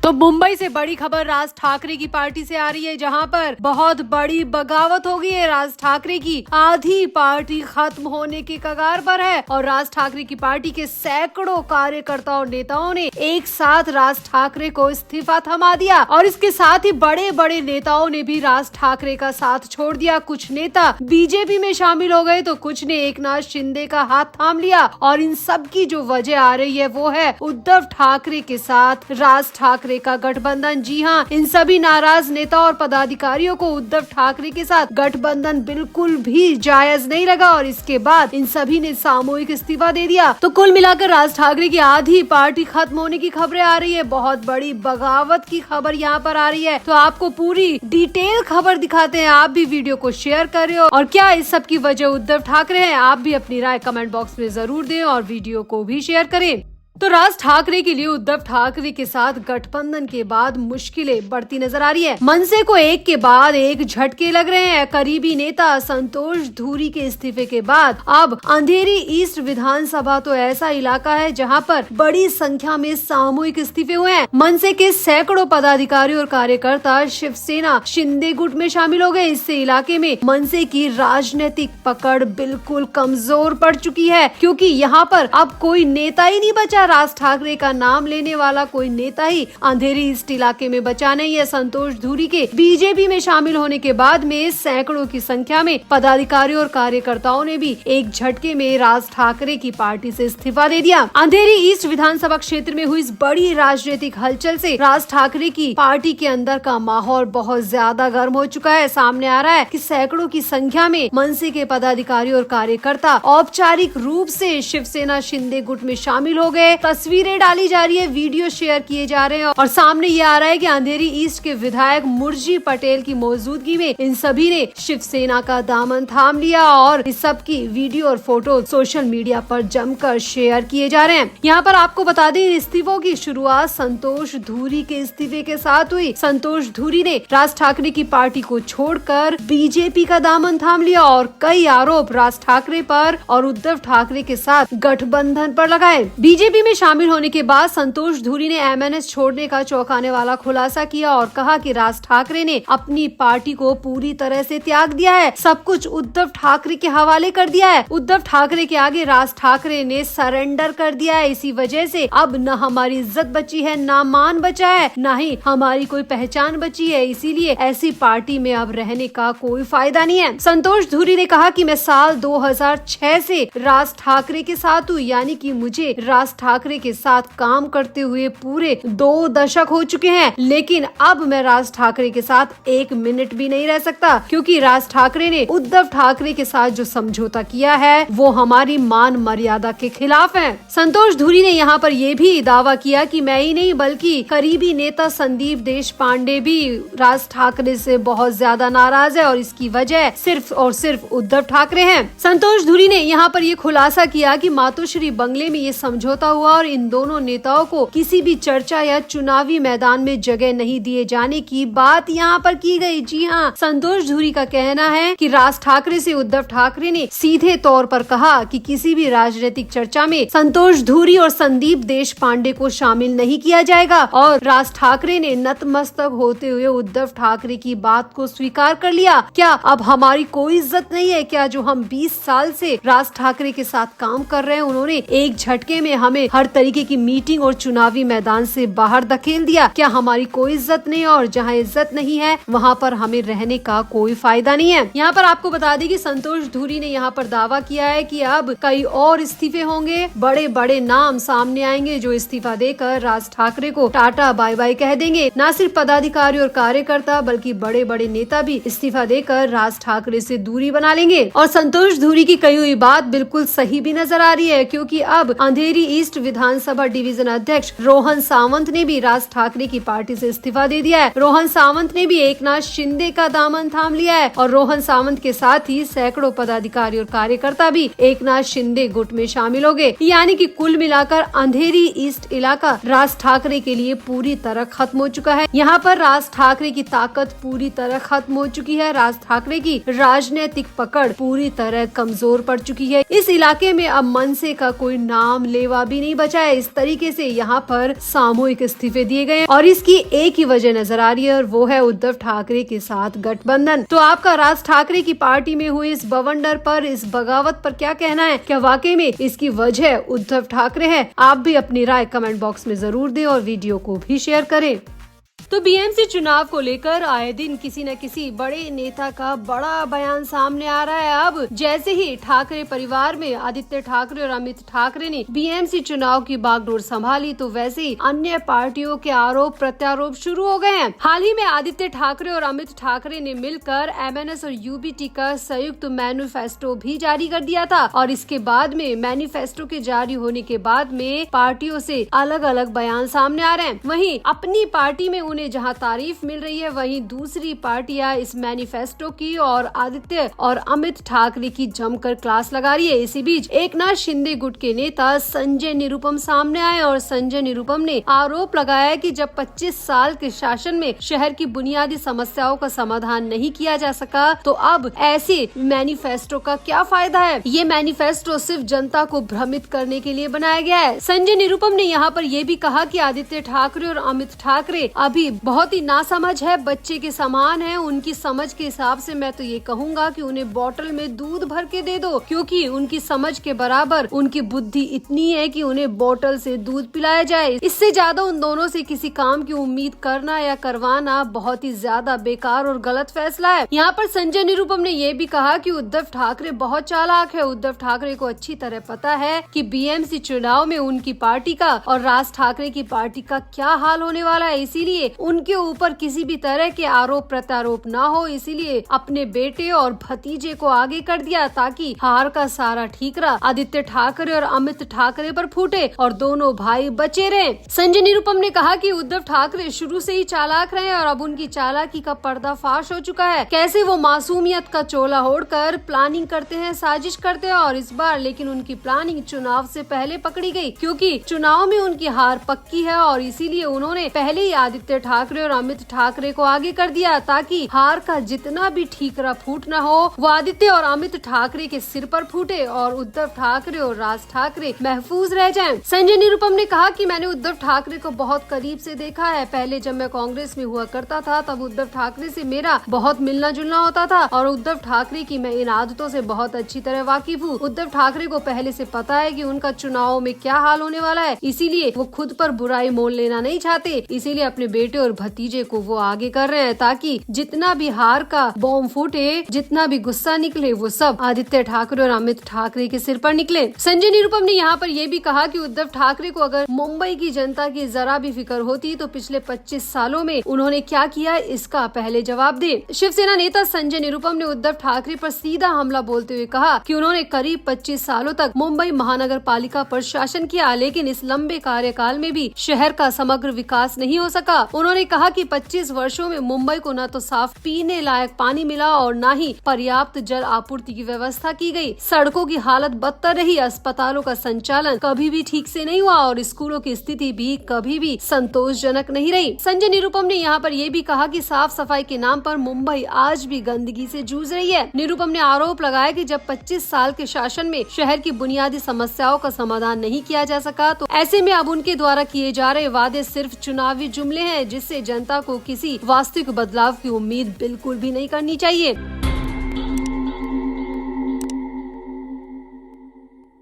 तो मुंबई से बड़ी खबर राज ठाकरे की पार्टी से आ रही है, जहां पर बहुत बड़ी बगावत हो गई है। राज ठाकरे की आधी पार्टी खत्म होने के कगार पर है और राज ठाकरे की पार्टी के सैकड़ों कार्यकर्ताओं नेताओं ने एक साथ राज ठाकरे को इस्तीफा थमा दिया और इसके साथ ही बड़े बड़े नेताओं ने भी राज ठाकरे का साथ छोड़ दिया। कुछ नेता बीजेपी में शामिल हो गए तो कुछ ने एकनाथ शिंदे का हाथ थाम लिया और इन सब की जो वजह आ रही है वो है उद्धव ठाकरे के साथ राज ठाकरे का गठबंधन। जी हाँ, इन सभी नाराज नेता और पदाधिकारियों को उद्धव ठाकरे के साथ गठबंधन बिल्कुल भी जायज नहीं लगा और इसके बाद इन सभी ने सामूहिक इस्तीफा दे दिया। तो कुल मिलाकर राज ठाकरे की आधी पार्टी खत्म होने की खबरें आ रही है। बहुत बड़ी बगावत की खबर यहाँ पर आ रही है, तो आपको पूरी डिटेल खबर दिखाते हैं। आप भी वीडियो को शेयर करें और क्या इस सब की वजह उद्धव ठाकरे है, आप भी अपनी राय कमेंट बॉक्स में जरूर दें और वीडियो को भी शेयर करें। तो राज ठाकरे के लिए उद्धव ठाकरे के साथ गठबंधन के बाद मुश्किलें बढ़ती नजर आ रही है। मनसे को एक के बाद एक झटके लग रहे हैं। करीबी नेता संतोष धूरी के इस्तीफे के बाद अब अंधेरी ईस्ट विधानसभा तो ऐसा इलाका है जहां पर बड़ी संख्या में सामूहिक इस्तीफे हुए हैं। मनसे के सैकड़ों पदाधिकारी और कार्यकर्ता शिवसेना शिंदे गुट में शामिल हो गए। इससे इलाके में मनसे की राजनीतिक पकड़ बिल्कुल कमजोर पड़ चुकी है, क्योंकि यहाँ पर अब कोई नेता ही नहीं बचा। राज ठाकरे का नाम लेने वाला कोई नेता ही अंधेरी ईस्ट इलाके में बचा नहीं है। संतोष धूरी के बीजेपी में शामिल होने के बाद में सैकड़ों की संख्या में पदाधिकारियों और कार्यकर्ताओं ने भी एक झटके में राज ठाकरे की पार्टी से इस्तीफा दे दिया। अंधेरी ईस्ट विधानसभा क्षेत्र में हुई इस बड़ी राजनीतिक हलचल से राज ठाकरे की पार्टी के अंदर का माहौल बहुत ज्यादा गर्म हो चुका है। सामने आ रहा है कि सैकड़ों की संख्या में मनसे के पदाधिकारी और कार्यकर्ता औपचारिक रूप से शिवसेना शिंदे गुट में शामिल हो गए। तस्वीरें डाली जा रही है, वीडियो शेयर किए जा रहे हैं और सामने ये आ रहा है कि अंधेरी ईस्ट के विधायक मुर्जी पटेल की मौजूदगी में इन सभी ने शिवसेना का दामन थाम लिया और इस सब की वीडियो और फोटो सोशल मीडिया पर जमकर शेयर किए जा रहे हैं। यहाँ पर आपको बता दें, इस्तीफों की शुरुआत संतोष धूरी के इस्तीफे के साथ हुई। संतोष धूरी ने राज ठाकरे की पार्टी को छोड़कर बीजेपी का दामन थाम लिया और कई आरोप राज ठाकरे पर और उद्धव ठाकरे के साथ गठबंधन पर लगाए। बीजेपी में शामिल होने के बाद संतोष धूरी ने एमएनएस छोड़ने का चौंकाने वाला खुलासा किया और कहा कि राज ठाकरे ने अपनी पार्टी को पूरी तरह से त्याग दिया है, सब कुछ उद्धव ठाकरे के हवाले कर दिया है। उद्धव ठाकरे के आगे राज ठाकरे ने सरेंडर कर दिया है। इसी वजह से अब न हमारी इज्जत बची है, न मान बचा है, न ही हमारी कोई पहचान बची है। इसीलिए ऐसी पार्टी में अब रहने का कोई फायदा नहीं है। संतोष धूरी ने कहा कि मैं साल 2006 से राज ठाकरे के साथ हूँ, यानी कि मुझे राज ठाकरे के साथ काम करते हुए पूरे 2 दशक हो चुके हैं, लेकिन अब मैं राज ठाकरे के साथ 1 मिनट भी नहीं रह सकता, क्योंकि राज ठाकरे ने उद्धव ठाकरे के साथ जो समझौता किया है वो हमारी मान मर्यादा के खिलाफ है। संतोष धूरी ने यहाँ पर ये भी दावा किया कि मैं ही नहीं बल्कि करीबी नेता संदीप देशपांडे भी राज ठाकरे से बहुत ज्यादा नाराज है और इसकी वजह सिर्फ और सिर्फ उद्धव ठाकरे हैं। संतोष धूरी ने यहाँ पर ये खुलासा किया कि मातोश्री बंगले में ये समझौता हुआ और इन दोनों नेताओं को किसी भी चर्चा या चुनावी मैदान में जगह नहीं दिए जाने की बात यहाँ पर की गई। जी हाँ, संतोष धूरी का कहना है कि राज ठाकरे से उद्धव ठाकरे ने सीधे तौर पर कहा कि किसी भी राजनीतिक चर्चा में संतोष धूरी और संदीप देशपांडे को शामिल नहीं किया जाएगा और राज ठाकरे ने नतमस्तक होते हुए उद्धव ठाकरे की बात को स्वीकार कर लिया। क्या अब हमारी कोई इज्जत नहीं है क्या? जो हम 20 साल से राज ठाकरे के साथ काम कर रहे हैं, उन्होंने एक झटके में हमें हर तरीके की मीटिंग और चुनावी मैदान से बाहर धकेल दिया। क्या हमारी कोई इज्जत नहीं? और जहां इज्जत नहीं है वहां पर हमें रहने का कोई फायदा नहीं है। यहाँ पर आपको बता दें कि संतोष धूरी ने यहाँ पर दावा किया है कि अब कई और इस्तीफे होंगे, बड़े बड़े नाम सामने आएंगे जो इस्तीफा देकर राज ठाकरे को टाटा बाय बाय कह देंगे। न सिर्फ पदाधिकारी और कार्यकर्ता बल्कि बड़े बड़े नेता भी इस्तीफा देकर राज ठाकरे से दूरी बना लेंगे। और संतोष धूरी की कही हुई बात बिल्कुल सही भी नजर आ रही है, क्योंकि अब अंधेरी ईस्ट विधानसभा डिवीजन अध्यक्ष रोहन सावंत ने भी राज ठाकरे की पार्टी से इस्तीफा दे दिया है। रोहन सावंत ने भी एकनाथ शिंदे का दामन थाम लिया है और रोहन सावंत के साथ ही सैकड़ों पदाधिकारी और कार्यकर्ता भी एकनाथ शिंदे गुट में शामिल हो गए। यानी कि कुल मिलाकर अंधेरी ईस्ट इलाका राज ठाकरे के लिए पूरी तरह खत्म हो चुका है। यहाँ पर राज ठाकरे की ताकत पूरी तरह खत्म हो चुकी है। राज ठाकरे की राजनीतिक पकड़ पूरी तरह कमजोर पड़ चुकी है। इस इलाके में अब मनसे का कोई नाम लेवा भी नहीं नहीं बचा है। इस तरीके से यहाँ पर सामूहिक इस्तीफे दिए गए और इसकी एक ही वजह नजर आ रही है और वो है उद्धव ठाकरे के साथ गठबंधन। तो आपका राज ठाकरे की पार्टी में हुई इस बवंडर पर, इस बगावत पर क्या कहना है? क्या वाकई में इसकी वजह उद्धव ठाकरे है? आप भी अपनी राय कमेंट बॉक्स में जरूर दें और वीडियो को भी शेयर करें। तो बीएमसी चुनाव को लेकर आए दिन किसी न किसी बड़े नेता का बड़ा बयान सामने आ रहा है। अब जैसे ही ठाकरे परिवार में आदित्य ठाकरे और अमित ठाकरे ने बीएमसी चुनाव की बागडोर संभाली, तो वैसे ही अन्य पार्टियों के आरोप प्रत्यारोप शुरू हो गए हैं। हाल ही में आदित्य ठाकरे और अमित ठाकरे ने मिलकर एमएनएस और यूबीटी का संयुक्त मैनिफेस्टो भी जारी कर दिया था और इसके बाद में मैनिफेस्टो के जारी होने के बाद में पार्टियों से अलग अलग बयान सामने आ रहे हैं। वहीं अपनी पार्टी में उन्हें जहां तारीफ मिल रही है, वहीं दूसरी पार्टियां इस मैनिफेस्टो की और आदित्य और अमित ठाकरे की जमकर क्लास लगा रही है। इसी बीच एकनाथ शिंदे गुट के नेता संजय निरुपम सामने आए और संजय निरुपम ने आरोप लगाया कि जब 25 साल के शासन में शहर की बुनियादी समस्याओं का समाधान नहीं किया जा सका, तो अब ऐसे मैनिफेस्टो का क्या फायदा है? ये मैनिफेस्टो सिर्फ जनता को भ्रमित करने के लिए बनाया गया है। संजय निरुपम ने यहाँ पर यह भी कहा कि आदित्य ठाकरे और अमित ठाकरे अभी बहुत ही नासमझ है, बच्चे के समान है। उनकी समझ के हिसाब से मैं तो ये कहूँगा कि उन्हें बोतल में दूध भर के दे दो, क्योंकि उनकी समझ के बराबर उनकी बुद्धि इतनी है कि उन्हें बोतल से दूध पिलाया जाए। इससे ज्यादा उन दोनों से किसी काम की उम्मीद करना या करवाना बहुत ही ज्यादा बेकार और गलत फैसला है। यहाँ पर संजय निरुपम ने यह भी कहा कि उद्धव ठाकरे बहुत चालाक है। उद्धव ठाकरे को अच्छी तरह पता है कि बीएमसी चुनाव में उनकी पार्टी का और राज ठाकरे की पार्टी का क्या हाल होने वाला है, इसीलिए उनके ऊपर किसी भी तरह के आरोप प्रत्यारोप ना हो, इसीलिए अपने बेटे और भतीजे को आगे कर दिया ताकि हार का सारा ठीकरा आदित्य ठाकरे और अमित ठाकरे पर फूटे और दोनों भाई बचे रहे। संजय निरुपम ने कहा कि उद्धव ठाकरे शुरू से ही चालाक रहे और अब उनकी चालाकी का पर्दाफाश हो चुका है। कैसे वो मासूमियत का चोला ओढ़कर प्लानिंग करते हैं, साजिश करते हैं और इस बार लेकिन उनकी प्लानिंग चुनाव से पहले पकड़ी गई, क्योंकि चुनाव में उनकी हार पक्की है और इसीलिए उन्होंने पहले ही आदित्य ठाकरे और अमित ठाकरे को आगे कर दिया ताकि हार का जितना भी ठीकरा फूट न हो वो आदित्य और अमित ठाकरे के सिर पर फूटे और उद्धव ठाकरे और राज ठाकरे महफूज रह जाएं। संजय निरुपम ने कहा कि मैंने उद्धव ठाकरे को बहुत करीब से देखा है। पहले जब मैं कांग्रेस में हुआ करता था तब उद्धव ठाकरे से मेरा बहुत मिलना जुलना होता था और उद्धव ठाकरे की मैं इन आदतों से बहुत अच्छी तरह वाकिफ हूँ। उद्धव ठाकरे को पहले से पता है कि उनका चुनाव में क्या हाल होने वाला है, इसीलिए वो खुद पर बुराई मोल लेना नहीं चाहते, इसीलिए अपने बेटे और भतीजे को वो आगे कर रहे हैं ताकि जितना भी हार का बॉम्ब फूटे, जितना भी गुस्सा निकले, वो सब आदित्य ठाकरे और अमित ठाकरे के सिर पर निकले। संजय निरुपम ने यहाँ पर यह भी कहा कि उद्धव ठाकरे को अगर मुंबई की जनता की जरा भी फिक्र होती तो पिछले 25 सालों में उन्होंने क्या किया, इसका पहले जवाब दे। शिवसेना नेता संजय निरुपम ने उद्धव ठाकरे पर सीधा हमला बोलते हुए कहा कि उन्होंने करीब 25 सालों तक मुंबई महानगर पालिका पर शासन किया, लेकिन इस लंबे कार्यकाल में भी शहर का समग्र विकास नहीं हो सका। उन्होंने कहा कि 25 वर्षों में मुंबई को न तो साफ पीने लायक पानी मिला और न ही पर्याप्त जल आपूर्ति की व्यवस्था की गई। सड़कों की हालत बदतर रही, अस्पतालों का संचालन कभी भी ठीक से नहीं हुआ और स्कूलों की स्थिति भी कभी भी संतोषजनक नहीं रही। संजय निरुपम ने यहाँ पर यह भी कहा कि साफ सफाई के नाम पर मुंबई आज भी गंदगी से जूझ रही है। निरुपम ने आरोप लगाया कि जब 25 साल के शासन में शहर की बुनियादी समस्याओं का समाधान नहीं किया जा सका, तो ऐसे में अब उनके द्वारा किए जा रहे वादे सिर्फ चुनावी जुमले हैं, जिससे जनता को किसी वास्तविक बदलाव की उम्मीद बिल्कुल भी नहीं करनी चाहिए।